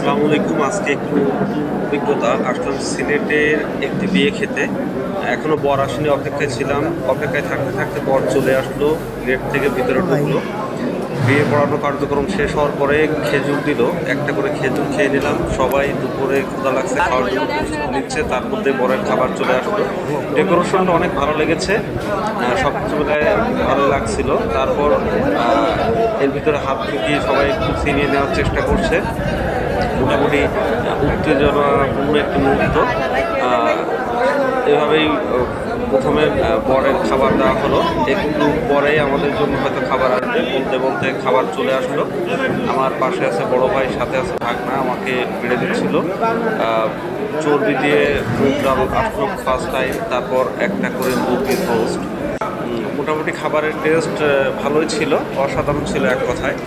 আসসালামু আলাইকুম। আজকে একটু নতুন অভিজ্ঞতা। আসলাম সিলেটের একটি বিয়ে খেতে। এখনো বর আসেনি, অপেক্ষায় ছিলাম। অপেক্ষায় থাকতে থাকতে বর চলে আসলো, গেট থেকে ভিতরে ও ভাই। ঢুকলো। বিয়ে পড়ানো কার্যক্রম শেষ হওয়ার পরে খেজুর দিল, একটা করে খেজুর খেয়ে নিলাম। সবাই দুপুরে ক্ষুধা লাগছে, খাওয়ার জন্য প্রস্তুতি নিচ্ছে, তার মধ্যে বরের খাবার চলে আসলো। ডেকোরেশনটা অনেক ভালো লেগেছে, সব কিছু মিলায় ভালো লাগছিল। তারপর এর ভিতরে হাত ঢুকিয়ে সবাই একটু ছিনিয়ে নেওয়ার চেষ্টা করছে। মোটামুটি উত্তেজনাপূর্ণ একটি মুহূর্ত। এভাবেই প্রথমে বরের খাবার দেওয়া হলো। একটু পরেই আমাদের জন্য হয়তো খাবার আসবে। বলতে বলতে খাবার চলে আসলো। আমার পাশে আছে বড় ভাই, সাথে আছে ভাগনা, আমাকে বেড়ে দিচ্ছিল। চর্বি দিয়ে মুগ ডাল আসলো ফার্স্ট টাইম, তারপর একটা করে মুরগির রোস্ট। মোটামুটি খাবারের টেস্ট ভালোই ছিল, অসাধারণ ছিল এক কথায়।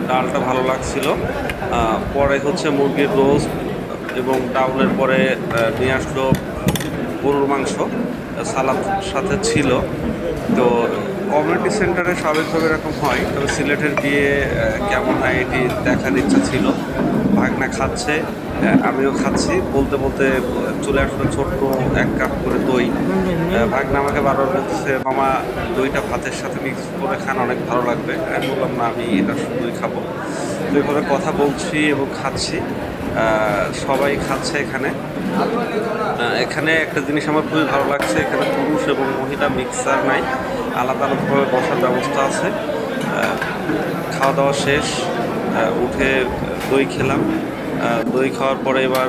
ডালটা ভালো লাগছিল। পরে হচ্ছে মুরগির রোস্ট এবং ডাউনের পরে নিয়ে আসলো গরুর মাংস, সালাদ সাথে ছিল। তো কমিউনিটি সেন্টারে স্বাভাবিকভাবে এরকম হয়, তবে সিলেটের বিয়ে কেমন হয় এটি দেখার ইচ্ছা ছিল। ভাগনা খাচ্ছে, আমিও খাচ্ছি। বলতে বলতে চলে আসলো ছোট্ট এক কাপ করে দই। ভাগনা আমাকে বারবার বলতেছে, মামা দইটা ভাতের সাথে মিক্স করে খান, অনেক ভালো লাগবে। আমি বললাম না, আমি এটা শুধুই খাবো। তো এইভাবে কথা বলছি এবং খাচ্ছি। সবাই খাচ্ছে এখানে। এখানে একটা জিনিস আমার খুবই ভালো লাগছে, এখানে পুরুষ এবং মহিলা মিক্সার নাই, আলাদা আলাদাভাবে বসার ব্যবস্থা আছে। খাওয়া দাওয়া শেষ, উঠে দই খেলাম। দই খাওয়ার পরে এবার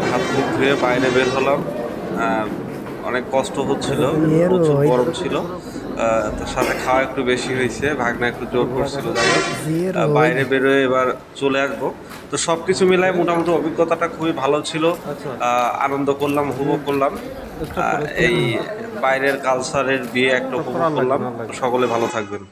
হাত মুখ ধুয়ে বাইরে বের হলাম। অনেক কষ্ট হচ্ছিল, প্রচুর গরম ছিল। তার সাথে খাওয়া একটু বেশি হয়েছে, ভাগনা একটু জোর করছিল। যাই হোক, বাইরে বেরোয় এবার চলে আসবো। তো সব কিছু মিলায় মোটামুটি অভিজ্ঞতাটা খুবই ভালো ছিল। আনন্দ করলাম, উপভোগ করলাম। এই বাইরের কালচারের বিয়ে একটা উপভোগ করলাম। সকলে ভালো থাকবেন।